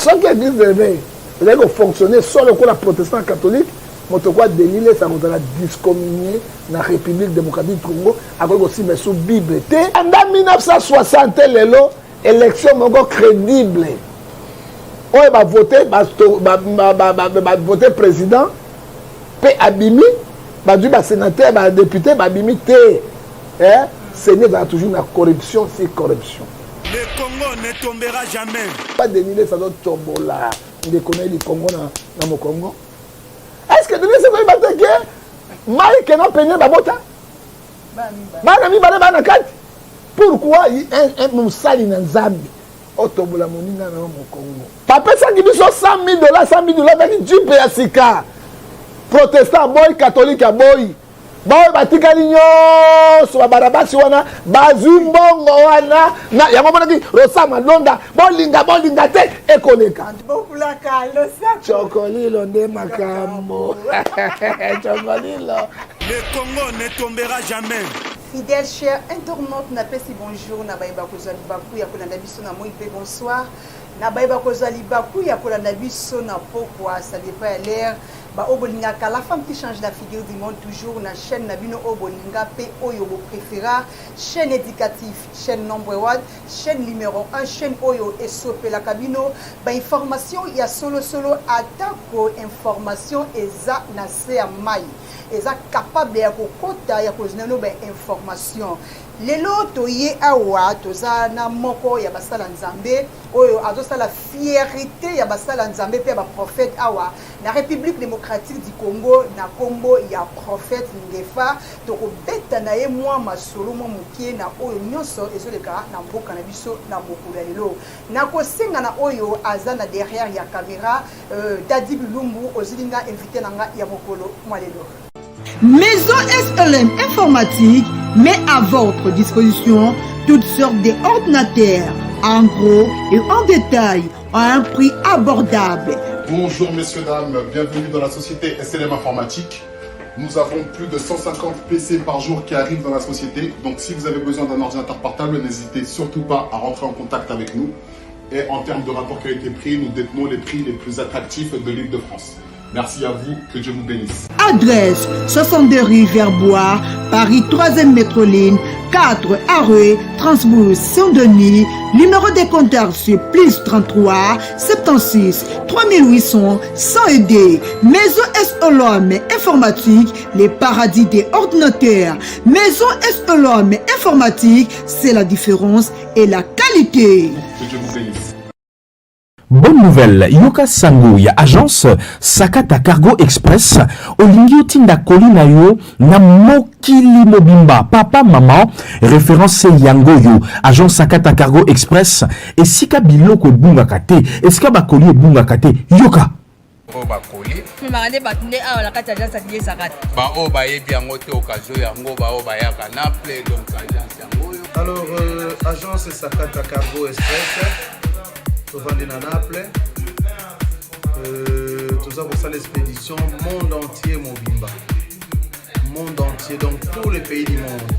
Chaque église réveille, vous allez fonctionner sur le coup la protestant catholique, motokwa délilé ça vous a discommunié dans la République démocratique du Congo, avec aussi mais sous Bible. En 1960, l'élection est crédible. On va voter, voter président, puis abimi, sénateur, député, abimi, Séné va toujours la corruption, c'est corruption. Le Congo ne tombera jamais. Pas déniler ça doit tomber là. On déconne le Congo dans mon Congo. Est-ce que Denis c'est pas attaqué? Mike n'a pas peigné babota. Banami bana kat. Pourquoi un musali na Zambie? Otombola moninga na mon Congo. Papa ça qui biso $100,000 avec Dieu pe asika. Protestant boy, catholique boy. Boy batikali nyonso babarabasi wana bazumbongo wana na yango mona ki Rosa Malonda bolinga te ekoleka bopulaka lo sa chokolilo nde makambo chokolilo. Le Congo ne tombera jamais. Fidèles chers internautes, n'a pas si bonjour, n'a pas kozali baku ya kolanda biso na moi bonsoir. N'a pas kozali baku ya kolanda biso na pourquoi ça dépend à l'air. Ba obolinga ka la femme qui change la figure du monde toujours na chaîne na bino obolinga pe oyo bo préféra chaîne éducative chaîne number 1 chaîne numéro 1 chaîne oyo esopé la cabino ba information ya solo atako information eza na se ya mai eza capable ya kokota ya kozinano ba information lelo toye awa toza na moko ya basala nzambe oyo azosala fierté ya basala nzambe pe ba prophète awa na République démocratique du Congo na Congo ya prophète Ngefa tokobeta na ye mwa masolo mo mukie na oyo nyonso ezoleka na mboka na biso na mokolo ya lelo na kosenga na oyo azana derrière ya caméra Dadi Bilumbu ozilinga invité nanga ya mokolo mwa lelo. Maison SLM Informatique met à votre disposition toutes sortes d'ordinateurs, en gros et en détail, à un prix abordable. Bonjour messieurs, dames, bienvenue dans la société SLM Informatique. Nous avons plus de 150 PC par jour qui arrivent dans la société. Donc si vous avez besoin d'un ordinateur portable, n'hésitez surtout pas à rentrer en contact avec nous. Et en termes de rapport qualité-prix, nous détenons les prix les plus attractifs de l'île de France. Merci à vous, que Dieu vous bénisse. Adresse 62 rue Verbois, Paris 3e métro ligne, 4 Arreux, Transbourg, Saint-Denis. Numéro de compteur sur plus 33 76 3800 100 aidés. Maison SLM Informatique, les paradis des ordinateurs. Maison SLM Informatique, c'est la différence et la qualité. Que Dieu vous bénisse. Bonne nouvelle, Yoka Sango ya agence Sakata Cargo Express olingi otinda kolina yo na mokili mobimba papa maman référence yango yo agence Sakata Cargo Express esika biloko bunga kate esika bakoli bunga kate Yoka o bakoli mangane batunde awa la kati agence aliye Sakata ba o ba yebi yango te occasion yango ba o ba yaka na play donc agence yango yo. Alors agence Sakata Cargo Express Vendre à Naples, tout ça pour ça l'expédition monde entier Mobimba, monde entier donc tous les pays du monde.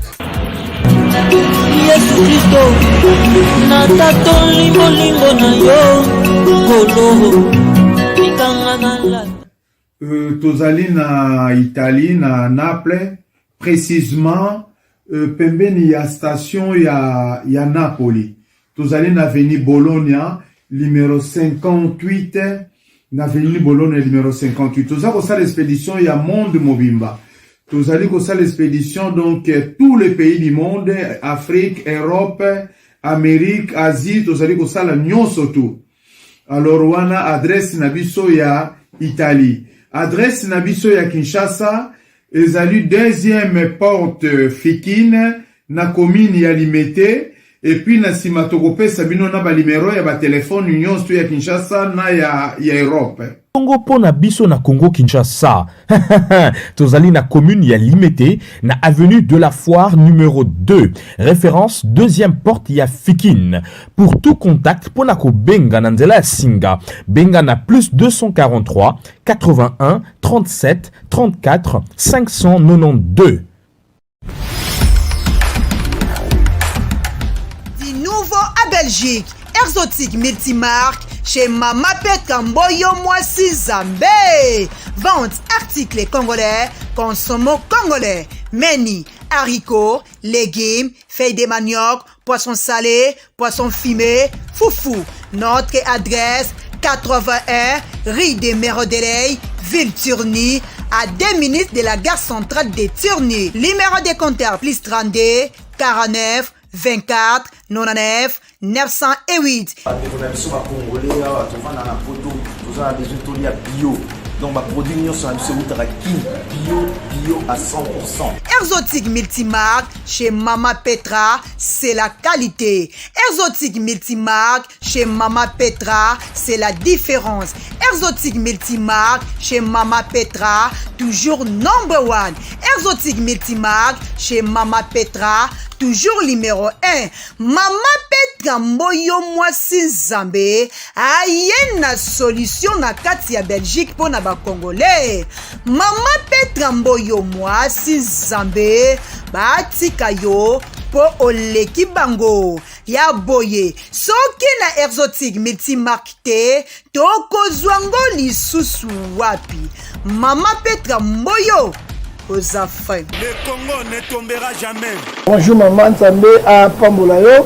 Tozali na Italie na Naples précisément pembeni ya station ya Napoli. Tozali na avenue Bologna numéro 58, n'avenue Bologna numéro 58. Tout ça, pour ça, l'expédition, il y a monde Mobimba. Tout ça, pour ça, l'expédition, donc, tous les pays du monde, Afrique, Europe, Amérique, Asie, tout ça, pour ça, la Nyon surtout. Alors, wana adresse nabiso ya Italie. Adresse nabiso ya Kinshasa, ezali deuxième porte Fikine, na commune ya Limete. Et puis na sima tokopesa bino na ba numéro ya ba téléphone union sto ya Kinshasa na ya Europe. Congo pona biso na Congo Kinshasa. Tozali na commune ya Limete na avenue de la Foire numéro 2. Référence deuxième porte ya Fikine. Pour tout contact pona ko benga na nzela ya Singa. Benga na plus 243 81 37 34 592. Belgique, Exotique multimarque chez Mama Petra Mboyo Mwasi Zambé. Vente articles congolais, consommons congolais. Meni, haricots, légumes, feuilles de manioc, poissons salés, poissons fumés, foufou. Notre adresse 81 rue des Mérodeley, ville Turni, à 2 minutes de la gare centrale de Turni. Numéro de compteur plus 32 49 24 99 908. Donc, ma produit bio à 100%. Exotique multimarque chez Mama Petra, c'est la qualité. Exotique multimarque chez Mama Petra, c'est la différence. Exotique multimarque chez Mama Petra, toujours number one. Exotique multimarque chez Mama Petra, toujours numéro 1. Mama Petra Mboyo Mwasi Zambé, aye na solution na kati ya Belgique pour na ba Congolais. Mama Petra Mboyo Mwasi Zambé, batika yo po oleki bango. Ya boye, soki na exotique multimarque te, tokozwango lisusu wapi. Mama Petra Mboyo aux affaires. Le Congo ne tombera jamais. Bonjour maman Nzambe à Pambolayo.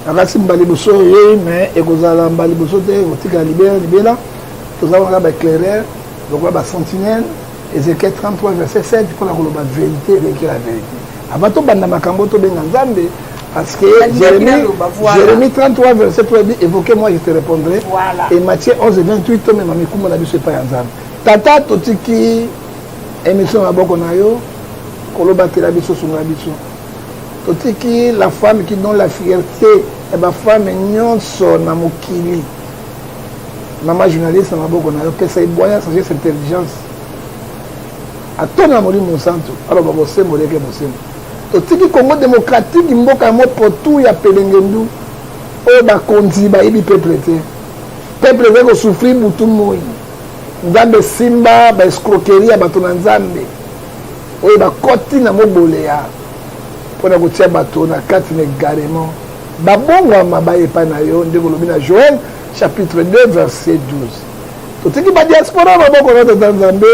Nakasi mbaliboso ye mais ekozala mbaliboso te otika libela. Nous avons là éclaireur, donc là sentinelle, Ézéchiel 33 verset 7 pour la vérité avec la vérité. Abato banda makambo to benga Nzambe parce que Jérémie 33 verset 3 dit évoquez-moi je te répondrai. Voilà. Et Matthieu 11 et 28 to même amikumo na biso pa Nzambe. Tata totiki émission à Bokonayo, Koloba Telabiso Sungabiso. Totiki, la femme qui donne la fierté, et ma femme nyonso na mokili. Maman journaliste na Bokonayo, que c'est boya, c'est cette intelligence. A ton amori mon santo, alors babo se moleke bosem. Totiki Congo démocratique, mboka mo potou ya pelengendu, o ba konzi ba ibi peuple te. Peuple veko souffrir butu moi. Nzambe simba ba escroquerie bato na Nzambe oyo bakoti na moboleya mpona kotia bato na kati na égarement babongwama bayepa na yo ndenge olobi na Joël chapitre 2 verset 12 totiki badiaspora babokola tata Nzambe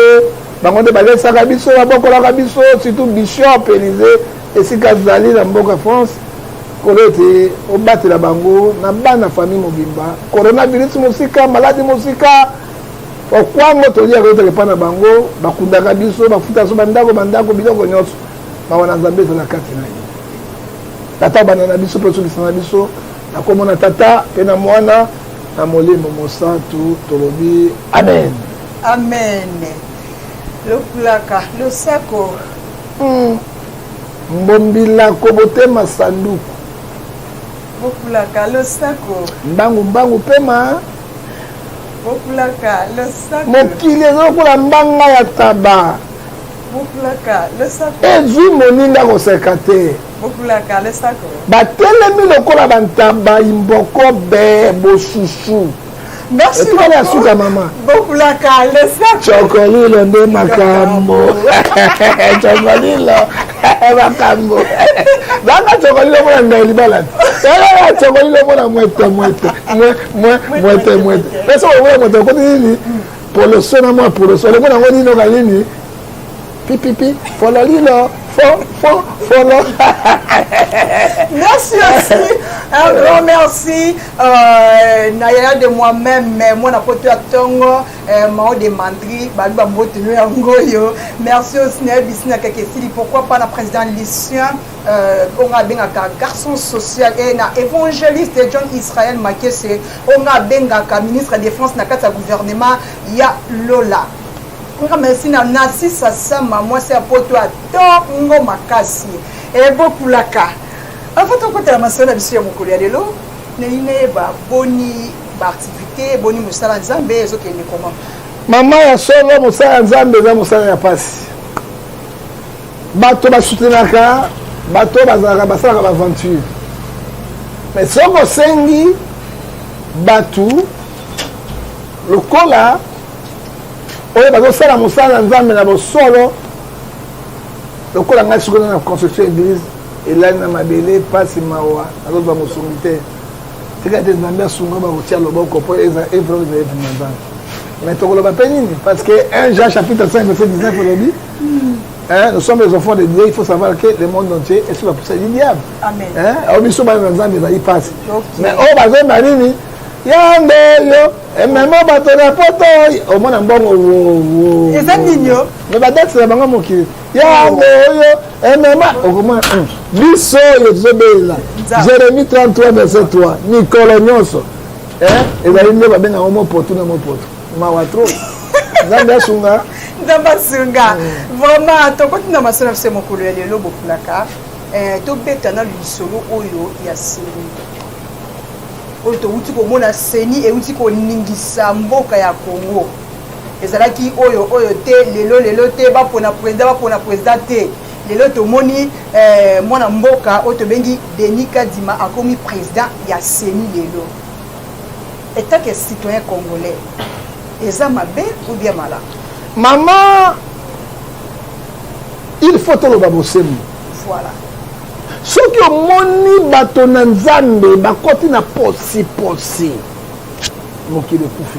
bango nde balesaka biso babokolaka biso surtout bishop Élysée esika zali na mboka France kolo ete obatela bango na bana famille mobimba coronavirus mosika maladi mosika okwango tolia ko tele pana bango bakundaka biso bafuta so bandako biloko nyonso bawana Nzambe na kati na ye tata bana na biso pe sokisa na biso na komona tata pe na mwana na molimo mosantu tolobi amen Amen. Le plaka, le sako. Mbombila kobotema sanduku. Bokulaka, le sako. Mbangu pema. Bokulaka, le sako. Mokili ezokola mbanga ya taba. Bokulaka, le sako. Ezwi moninga koseka te. Bokulaka, le sako. Batelemi lokola bantaba imboko be bosusu. Merci beaucoup. Maman. Bokulaka, le sako. Chokolilo nde makambo. Chokolilo makambo. Banga chokolilo mwana ndeli balati. Chokolilo mwana mwete. Pesa wewe mwete kwa nini? Polo sona mwa polo sona mwana ngoni no galini. Pipi fololilo follow. Merci aussi. Un grand merci. Naya de moi-même, mais moi n'a pas tout à tongo. Mao de Mandri, Baluba Motenu Angoyo. Merci aussi Nebisina Kakesili. Pourquoi pas la présidente Lucien, on a bien un garçon social et na évangéliste John Israël Makese. On a bien un ministre de défense na kata gouvernement ya Lola. Merci na nasi sasa moi c'est pour toi tongo makasi et beaucoup laka avant ton côté la mason monsieur mokolo ya lelo ne ba boni ba activité boni musala Nzambe ezoke ni comment mama ya solo musala Nzambe za musala ya pasi bato ba soutenaka bato bazalaka basalaka ba aventure mais soko sengi bato lokola oye bazosala mosala Nzambe na bosolo lokola ngai sikoyo na construction église elali na mabele pasi mawa azozwa mosongi te c'est que des Zambia souvent va retirer le bon copain et ça est vraiment de Manzan. Mais tu ne vas pas pénir parce que 1 Jean chapitre 5 verset 19 on dit hein, nous sommes les enfants de Dieu, il faut savoir que le monde entier est sous la poussée du diable. Amen. Hein? Alors nous sommes dans Zambia, il passe. Mais oh bazin marini yango yo et même bato na poto au moins mbongo et ça mignon mais ba date na bango moki yango yo et même au moins biso yo zobela Jérémie 33 verset 3 Nicole Nyonso hein et ba yinde ba benga mo poto na mo poto mawa trop Zambia sunga vraiment tokoti na masolo se mokolo ya lelo bokulaka tobeta na lisolo oyo ya seni oyo touti komona seni euti koningisa mboka ya Congo ezalaki oyo te lelo te bapona président te lelo tomoni mwana mboka oyo tobengi Denis Kadima akomi président ya seni lelo etat que citoyen congolais eza mabe ou bien mala maman il faut toloba bosemu voilà soki omoni bato na nzambe bakoti na posi mokili ekufi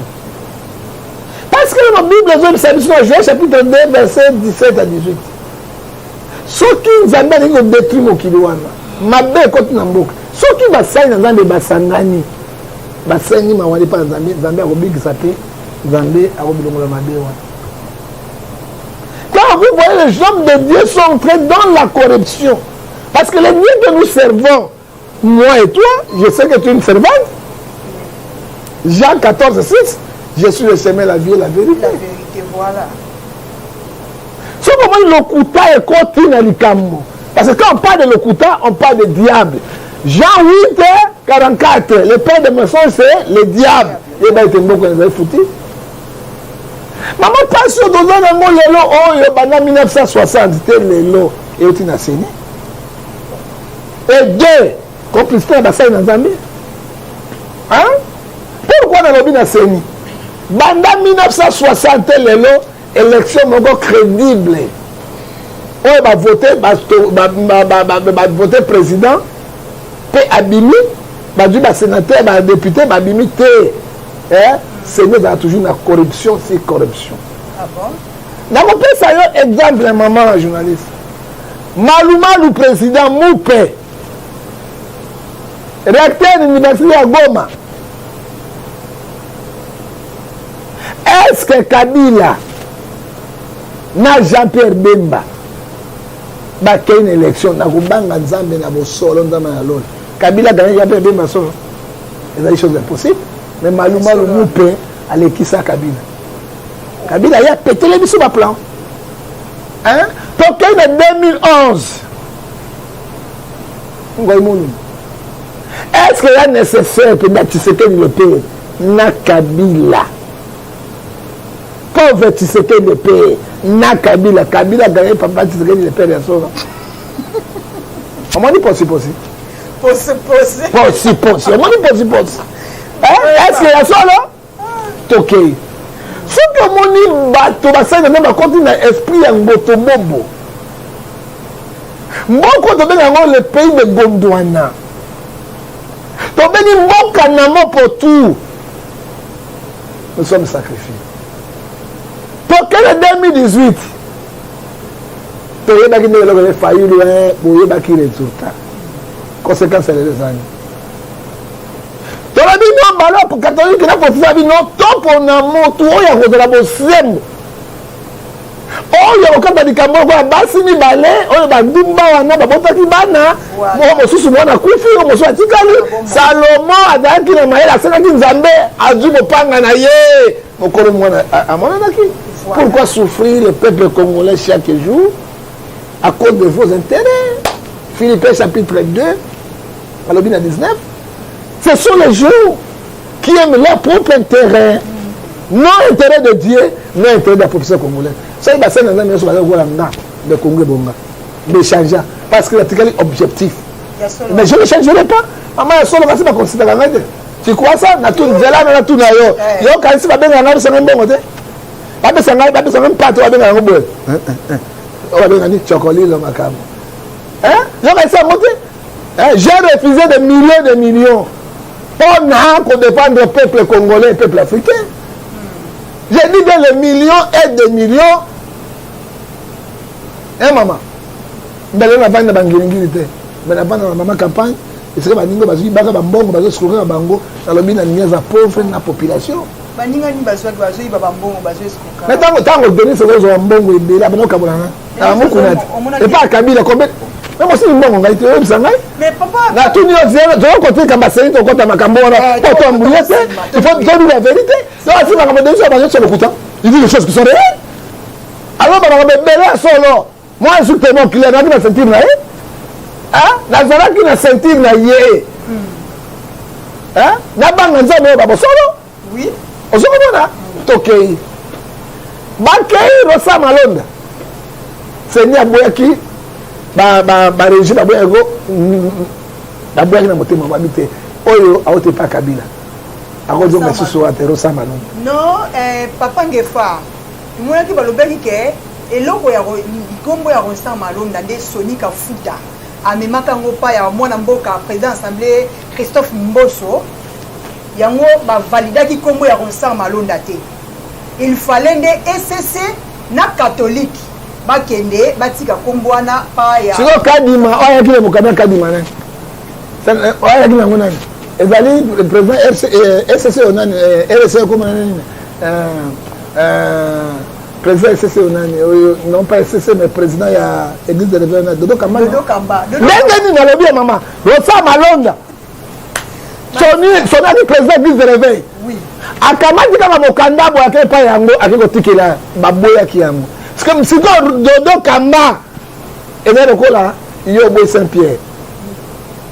parce que la Bible ezobisa biso na Joël chapitre 2 verset 17 à 18 soki nzambe alingi kodétruire mokili wana mabe ekoti na mboka soki basali na nzambe basangani basengi mawali mpa na nzambe akobikisa mpe nzambe akobilongola mabe wana. Quand vous voyez les hommes de Dieu sont entrés dans la corruption. Parce que les dieux que nous servons, moi et toi, je sais que tu es une servante. Jean 14, 6, je suis le chemin, la vie et la vérité. La vérité, voilà. Ce moment, l'okuta est continu likambo. Parce que quand on parle de l'okuta, on parle de diable. Jean 8, 44, le père de mensonge, c'est le diable. Et bien, il était bon qu'on les avait foutus. Maman passe sur dans un mot lelo oh bana 1960 c'était lelo et au tina seni et deux complicité basai na Zambie hein pourquoi na lobi na seni banda 1960 lelo élection moko crédible oh ba voter ba voter président pe abimi ba du ba sénateur ba député ba abimi te hein. C'est nous dans toujours la corruption, c'est corruption. Ah bon? Dans mon pays, ça y est, exemple, maman, journaliste. Malouma, le président Moupé, recteur de l'université à Goma. Est-ce que Kabila n'a Jean-Pierre Bemba a une élection, n'a pas de Nzambe, n'a pas de solo, n'a pas de Kabila a gagné Jean-Pierre Bemba solo. C'est des choses impossibles. Mais Malouma le Moupé a l'équissa Kabila. Kabila il a pété les bisous à plan. Hein? Donc en 2011, est-ce qu'il est nécessaire que Tshisekedi le paye? Na Kabila. Pauvre Tshisekedi le paye. Na Kabila. Kabila a gagné papa Tshisekedi le paye de son. On m'a dit possible. Possible. On m'a dit possible. Est-ce qu'il y a ça là? Ok. Ce que mon dit, tu vas savoir que continue l'esprit en Botombobo. Mboko to benga le pays de Gondwana. To beni mboka namo pour tout. Nous sommes sacrifiés. Pour que le 2018, tu as dit que nous avons failli pour y avoir des résultats. Conséquence, c'est les années. Tola bino balo pour catholique na professeur bino to pona moto oya ko la bosembo oya ko kamba dikambo ko basi ni bale oya bandumba wana babotaki bana mo mosusu mwana kufi mo so atikali Salomo adaki na mayela senaki Nzambe azu mopanga na ye mokolo mwana amona naki pourquoi souffrir le peuple congolais chaque jour à cause de vos intérêts. Philippiens chapitre 2 alobina 19. Ce sont les gens qui aiment leur propre intérêt, non intérêt de Dieu, non intérêt de la population congolaise. Ça, il va faire de Congo Bonga, de changer, parce que c'est objectif. Mais je ne changerai pas. Maman, il y a solo considérer. Tu crois ça? Na tout zela na tout na yo. Yo quand ça va bien na ça même bon côté. Pas besoin même pas toi bien na bon. On va bien dire chocolat le macam. Hein? Yo quand ça monter. J'ai refusé des millions. pour défendre le peuple congolais et le peuple africain. J'ai dit que les millions et des millions. Hein, maman? Mais là, on a pas de banque. Mais là, on a maman campagne. Et c'est que baningo bazui baka bambongo bazo escroquer bango na lobi na niaza pauvre na population. Baninga ni bazwa bazui bambongo bazo escroquer. Mais tant donner ce que mbongo ebela bano kabulana. Na mukuna. Et pas Kabila combien. Mais moi aussi mbongo ngai te obsanga. Mais papa. Na tout nio zero de côté kamba seri to kota makambo na to to mbouye c'est. Il faut dire la vérité. Donc si makambo de ça bazo sur le couteau. Il dit des choses qui sont réelles. Alors baba bebela solo. Moi je suis tellement clair na qui sentir là. Ah, nazalaki na sentir na ye. Ah, na banga nzambe ba bosolo. Oui. Ozokomona tokei. Bakei Rosa Malonda. Seigneur boyaki ba régime boyako ba boyaki na motema ba bité. Oyo aote pa Kabila. Akozo mesusu ate Rosa Malonda. Non, papa ngefa. Mwana ki balobeki ke eloko ya ikombo ya Rosa Malonda nde Sonika Futa. Amemaka ngopa ya mwana mboka président assemblée Christophe Mboso yango ba validaki kombo ya Rosa Malonda te. Il fallait nde SCC na catholique bakende batika kombo wana pa ya siko kadima oya kile mukana kadima ne oya kile ngona ezali le président SCC onani RC comme nani président SCC onani non pas SCC mais président ya église de réveil Dodo Kamba ndenge na lobi mama Rosa Malonda sonani président église de réveil oui akamati kama mokanda bo akepa yango akekotikela baboya ki yango parce que siko Dodo Kamba ene lokola yo boy Saint-Pierre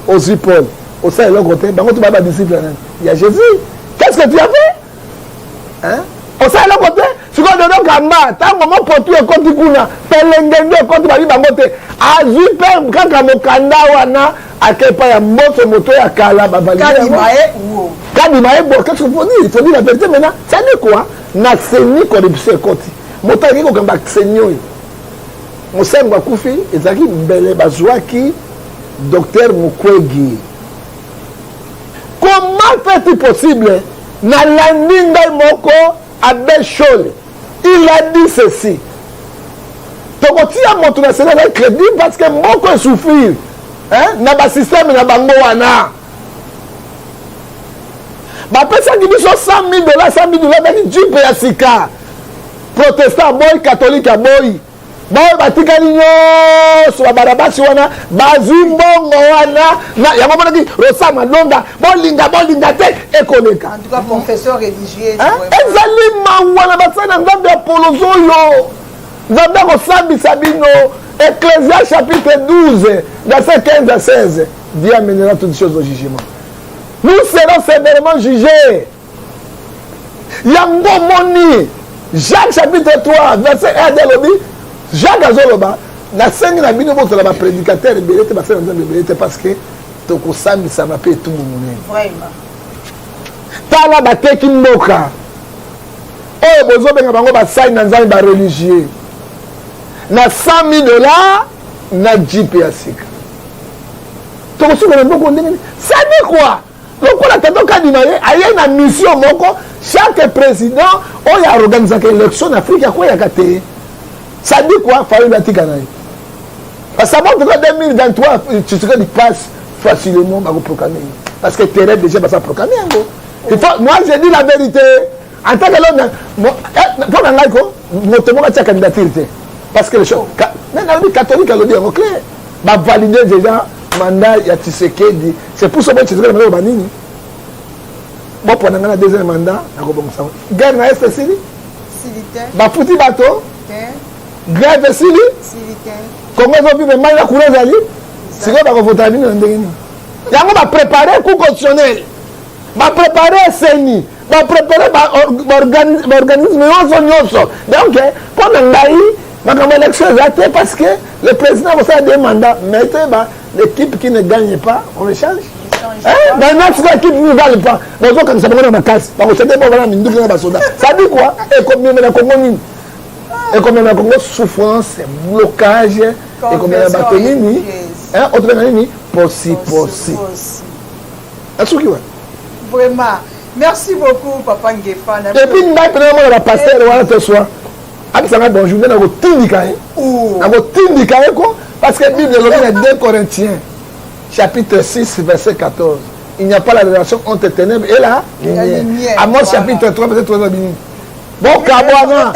aussi Paul au sein le côté bango tu baba disciple il y a Jésus qu'est-ce que tu as fait hein au sein le côté siko Dodo Kamba tango mo potu e koti kuna pelengende e koti bali bango te azui pe kaka mokanda wana akepa ya moto moto ya kala babalide Kadimae bon qu'est-ce qu'il faut dire il faut dire la vérité maintenant ça dit quoi na seni corruption e koti moto aki ko kamba senyo mosengo akufi ezaki mbele bazwaki docteur Mukwege. Comment fait-il possible na landinga moko Abel Chole il a dit ceci tokotia moto na sena na crédit parce que moko souffrir hein na ba système na bango wana ba pesa ki biso $100,000 avec Jeep ya sika protestant boy catholique boy boy batikali nyonso babarabasi wana bazwi mbongo wana na yango monaki Rosa Malonda bolinga te ekoleka en tout cas confesseur religieux ezali mawana basana nzambe apolozo oyo nzambe akosambisa bino Ecclésiaste chapitre 12 verset 15 à 16 Dieu amènera toutes choses au jugement nous serons sévèrement jugés yango moni Jacques chapitre 3 verset 1 de l'obi Jacques azoloba na sengi na bino boto la ba prédicateur ebelete ba sala nzambe ebelete parce que tokosambisa ba pe tout monene vraiment tala bateki mboka oyo bozobenga bango basali na nzambe ba religieux na $100,000 na Jeep ya sika tokosukana mboko ndenge ça dit quoi lokola tato kadima ye aye na mission moko chaque président oyo aorganisaka élection na Afrique akoyaka te ça dit quoi fallait batika na ye parce que montre que 2023 tu serais du passe facilement à proclamer parce que terrain déjà va proclamer il faut moi je dis la vérité en tant que l'homme pour un laïco notamment la candidature parce que les choses mais dans le catholique le dire clair va valider déjà mandat ya Tshisekedi c'est pour ça que Tshisekedi na banini bon pendant le deuxième mandat na ko bongo ça guerre na est Sili ba futi bato grève Sili Congo zo vivre mal la couleur zali c'est quoi ba voter bino ndenge ni yango ba préparer coup constitutionnel ba préparer CENI ba préparer ba organisme nyonso donc pendant ngai makambo élection exacte parce que le président va faire des mandats mettez l'équipe qui ne gagne pas on le change dans notre équipe ne gagne pas donc quand ça va dans casse donc c'est des bons voilà minduki na basoda ça dit quoi et combien na Congo nini et combien na Congo souffrance blocage et combien na bato nini hein autre nini posi asuki wa Vraiment. Merci beaucoup, Papa Ngefa. Et puis, nous avons la pasteur, ce soir. Bonjour, nous avons tindika. Nous avons tindika, parce que la Bible est 2 Corinthiens, chapitre 6, verset 14. Il n'y a pas la relation entre ténèbres et la lumière. Amos chapitre 3, verset 3. Bon, Kabouana.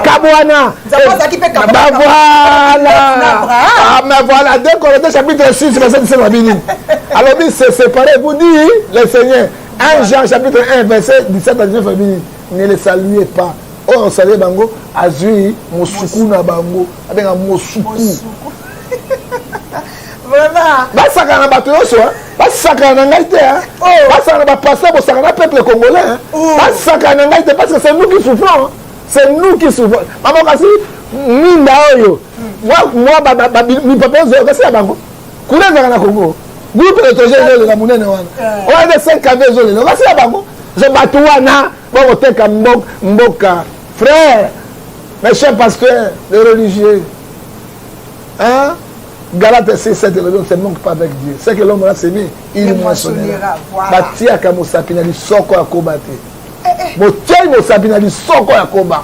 Kabouana. Mais voilà, 2 Corinthiens chapitre 6, verset 17. Alors, c'est séparé. Vous dites, le Seigneur, 1 Jean chapitre 1, verset 17 à 19, ne les saluez pas. Oh, on salue Bango, Azui, Mosuku na Bango, avec un Mosuku. Vraiment. Va sakana batoyoso, va sakana ngaite, va sakana passer pour sakana peuple congolais, va sakana ngaite parce que c'est nous qui souffrons, c'est nous qui souffrons. Maman kasi minda oyo, moi mi papa zo kasi abango, kuna na Congo, groupe étranger le la monene wana, on a des 5 KV zo le, kasi abango, je batuana, bon oteka mboka, frère, mes chers pasteurs, les religieux, hein? Galate 6, ne manque pas avec Dieu. C'est que l'homme a sémé, il moissonnera. Batia ka mosapina li soko ya koba te. Motiai mosapina li soko ya koba.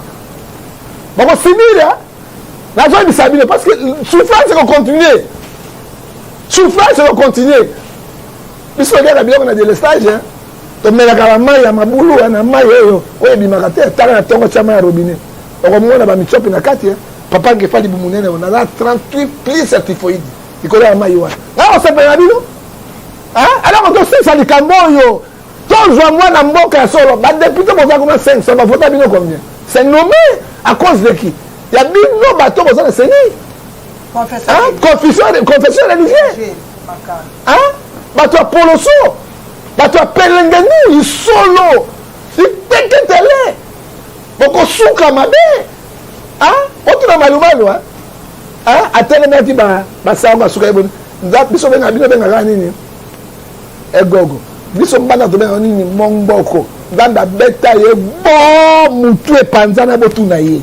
Bon simila. La joie de sabine parce que souffrance va continuer. Souffrance va continuer. Biso gars bien on a des stages hein. To mela kala mai ya mabulu na mai yo. Oye bimaka te tala na tongo chama ya robinet. Okomona ba michopi na kati hein. Papa Ngefali Bumunene, on a 38 plis certifoïdes. Il connaît un maillot. Là, on s'est fait un bino. Alors, on doit se faire du Camboyo. Tous les mois, dans mon cas, solo. Les députés vont faire combien 500. On va voter bino combien? C'est nommé à cause de qui? Il y a bino bateau besoin de saigner. Confession religieuse. Bateau à Poloso. Bateau à Pelengani. Il solo. Il pété télé. Donc, on souka ma bête. Otu na malumalu atele meti ba sanga suka iboni nza biso benga bino benga kanini egogo biso mbana to benga nini mongboko ndanda beta ye bo mutu epanzana botu na ye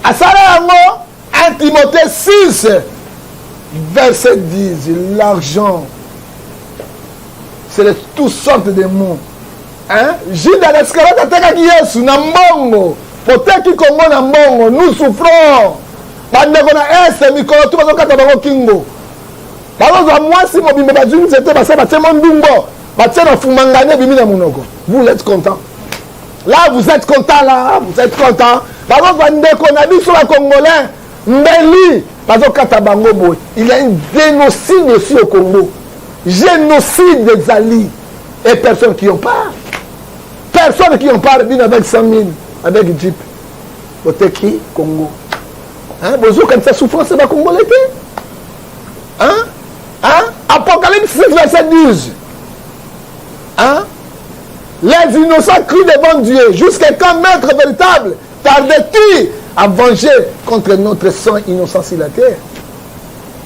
asala yango 1 Timothée 6 verset 10 l'argent c'est de toutes sortes de mots Judas l'Iscariote atekaki Yesu na mbongo Peut-être que Congo na mbongo, nous souffrons. Bandeko na est mikolo tu bazo kata bango kingo. Bazo za mwasi mobimbe ba juni c'était ba seba temo ndungo. Ba tsena fumangane bimi na munoko. Vous êtes content. Là vous êtes content là, vous êtes content. Bazo bandeko na biso ba congolais. Mbeli bazo kata bango boy. Il y a un génocide aussi au Congo. Génocide des alliés et personne qui en parle. Personne qui en parle bien avec 100 000. Avec Jeep, Oteki, Congo. Bonjour, quand ça souffrance, c'est pas Congolais. Apocalypse 6, verset 12. Les innocents crient devant Dieu. Jusqu'à quand maître véritable tarde-t-il à venger contre notre sang innocent sur la terre?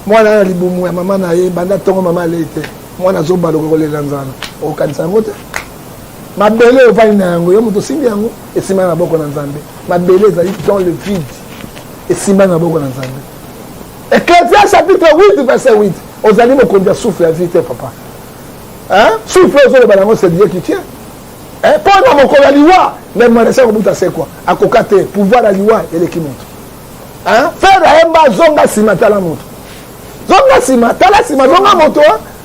Moi, là, je maman, maman, moi, je suis au Kansangote. Ma belle est venue à Yango, je suis venu à Yango, et c'est ma boko dans Zambé. Ma belle est dans le vide, et c'est ma boko dans Zambé. Et Chrétien chapitre 8, verset 8, aux animaux qu'on doit souffler la vie, papa. Souffler aux autres, c'est Dieu qui tient. Pendant mon corps à l'Iwa, même mon essai au bout de c'est quoi? À Kokate, pouvoir à l'Iwa, et les qui montent. Faire la Emba, Zonga Simata la montre. Zonga Simata la Simata, Zonga Moto,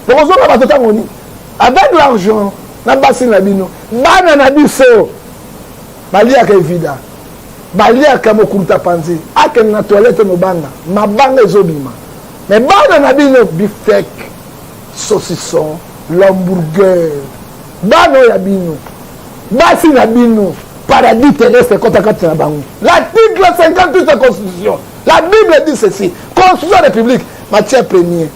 donc Zonga Batota Moni. Avec l'argent, na basi na bino bana na biso balia ka vida balia ka mokuta panzi ake na toilette no banga mabanga ezobima mais bana na bino biftek saucisson l'hamburger bana ya bino basi na bino paradis terrestre kotakati na bango l'article 58 de la constitution la Bible dit ceci constitution de la République matière première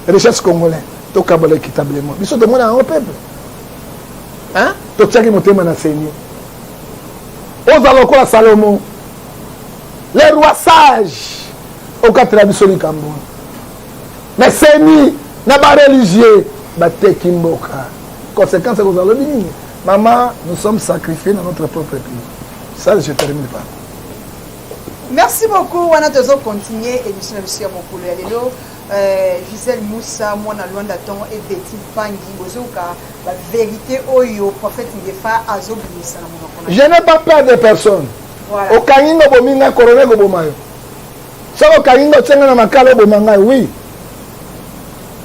richesse congolais to kabole équitablement biso de mona en peuple totiaki motema na Seigneur ozala lokola Salomon les rois sages okatela biso likambo mais Seigneur na bareligieux bateki mboka conséquence ekozala lobi nini maman nous sommes sacrifiés dans notre propre pays ça je termine par merci beaucoup wana tozo continuer émission ya mokolo ya lelo Gisèle Moussa mwana Luanda Ton et Betty Pangi bozoka la vérité oyo prophète Ngefa azobimisa na monoko. Je n'ai pas peur de personne. Voilà. Au Kaningo bominga corona go bomayo. Ça au Kaningo tsenga na makalo bomanga oui.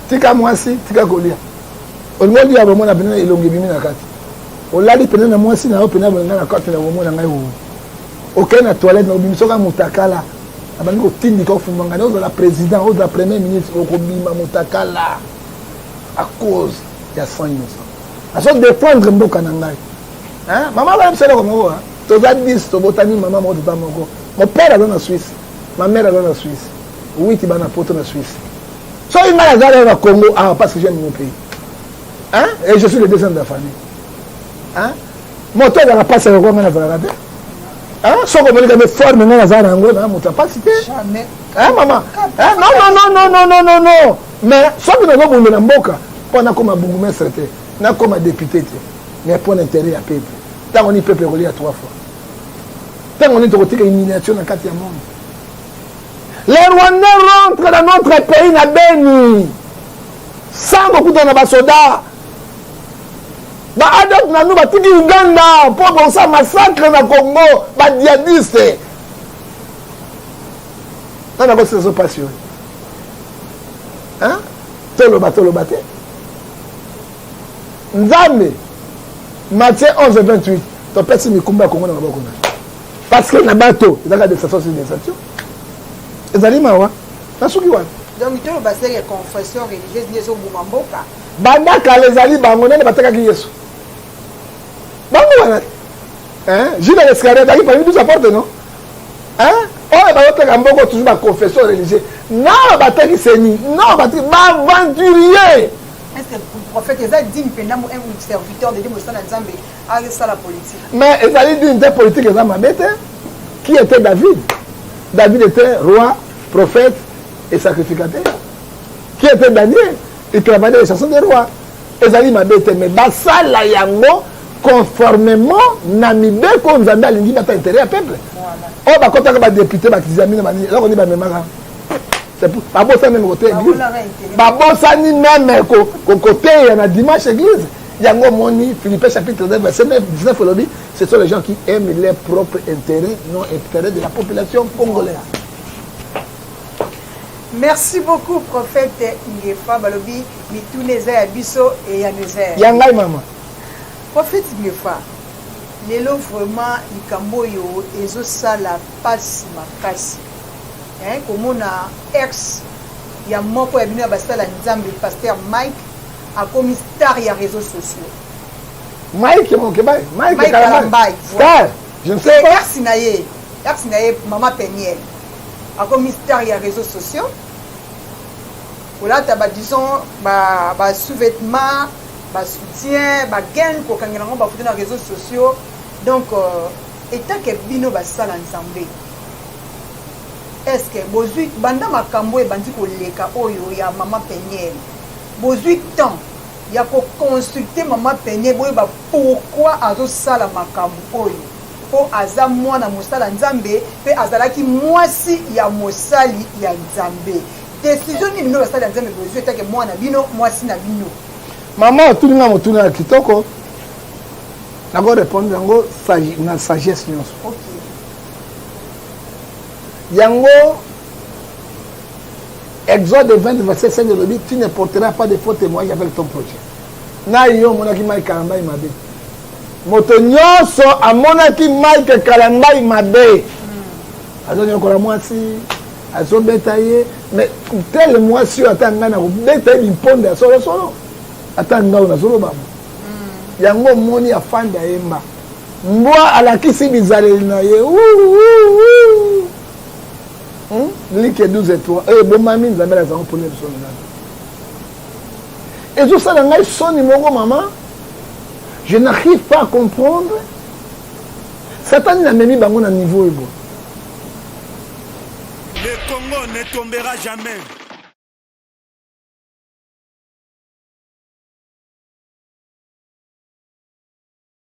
Tika mwasi tika golia. Olmodi ya bomona bina ilongi bimi na kati. Olali pena na mwasi na opena bonga na kati na bomona ngai wo. Aucun na toilette na bimi soka mutakala. Abandi ko tindi ko fumanga na la président ou la premier ministre ko bima mutakala à cause ya 100 innocents. Aso défendre mboka na ngai. Hein? Maman va me faire comme moi. Tu as dit to botani maman mo tata moko. Mon père est dans la Suisse. Ma mère est dans la Suisse. Oui, tu vas na poto na Suisse. So il m'a allé au Congo parce que j'aime mon pays. Hein? Et je suis le deuxième de la famille. Hein? Mon tour dans la passe au Congo na Valade. Hein? So comme il me forme na Zara ngo na mon capacité. Jamais. Hein maman? Hein? Non. Mais so que nous bongo na mboka, pendant comme bourgmestre était, na comme député mais pour l'intérêt à peuple. Tant on y peuple relié à 3 fois. Tant on est autour de une miniature dans 4e monde. Les Rwandais rentrent dans notre pays na Beni. Sans beaucoup de soldats. Ba adop na nous ba tiki Uganda pour bon ça massacre na Congo, ba djihadiste. Ça n'a pas se passion. Hein? Tolo bate. Nzambe. Matthieu 11:28. Ton père si mikumba Congo na Congo. Parce que na bateau, il y a des stations sur des stations. Ezali mawa. Nasuki wana. Donc tu vas faire confession religieuse yeso bumamboka. Banda kalezali bango nene bataka ki Yesu. Bango wana. Hein? Jules l'escalier daki parmi tous apporte non? Hein? Oh ba yotaka mboko toujours ba confession religieuse. Non bataki seni. Non bataki ba aventurier. Est-ce que le prophète Esaïe dit que un serviteur de Dieu Nzambe a ça la politique? Mais Esaïe dit une politique qui était David. David était roi, prophète et sacrificateur. Qui était Daniel? Il travaillait les chansons des rois. Esaïe m'a bête, mais basa la yango conformément namibe comme Nzambe alingi bata intérêt à peuple. Oh bah quand on a député bah qui examine bah là on dit bah même c'est pour babosa même côté église. Babosa ni même côté il y a dimanche église. Yango moni Philippiens chapitre 9 verset 19 lobby, ce sont les gens qui aiment leurs propres intérêts, non intérêts de la population congolaise. Merci beaucoup prophète Ngefa balobi mituneza ya biso et ya nezer. Yangai maman. Prophète Ngefa. Lelo vraiment likambo yo ezo sala passe makasi. Hein komona ex ya moko ya bino ya basala Nzambe pasteur Mike a commis star ya réseaux sociaux. Mike Mokebai, Mike Kalambai. Star. Je ne sais pas. Ersinaye maman Peniel. A commis star ya réseaux sociaux. Voilà ta disons ba sous-vêtements, ba soutien, ba gain ko kangela ngo ba photo na réseaux sociaux. Donc état que bino basala Nzambe. Est-ce que bozui banda makambo e bandi ko leka oyo ya maman Peniel? Bozui temps ya ko construire maman Peniel boye ba pourquoi azo sala makambo oyo? Po aza mwana mosala Nzambe pe azalaki mwasi ya mosali ya Nzambe. Décision ni bino basala Nzambe bozui état que mwana bino mwasi na bino. Maman tuninga motuna kitoko. Nako répondre yango na sagesse nyonso. OK. Yango Exode 20 verset 5 de l'Obit, tu ne porteras pas de faux témoignages avec ton prochain. Na yo monaki Mike Kalambai mabe. Moto nyonso amonaki Mike Kalambai mabe. Azonyo kola mwasi, azobeta ye, mais tel mwasi atanga na beta imponde ya solo. Atanga na solo babo. Yango moni afanda yemba. Mbwa alakisi bizaleli na ye. Ligue 12 étoiles. Bon mamie, nous avons raison pour les choses. Et tout ça, dans son numéro, maman, je n'arrive pas à comprendre. Satan n'a même mis à niveau. Le Congo ne tombera jamais.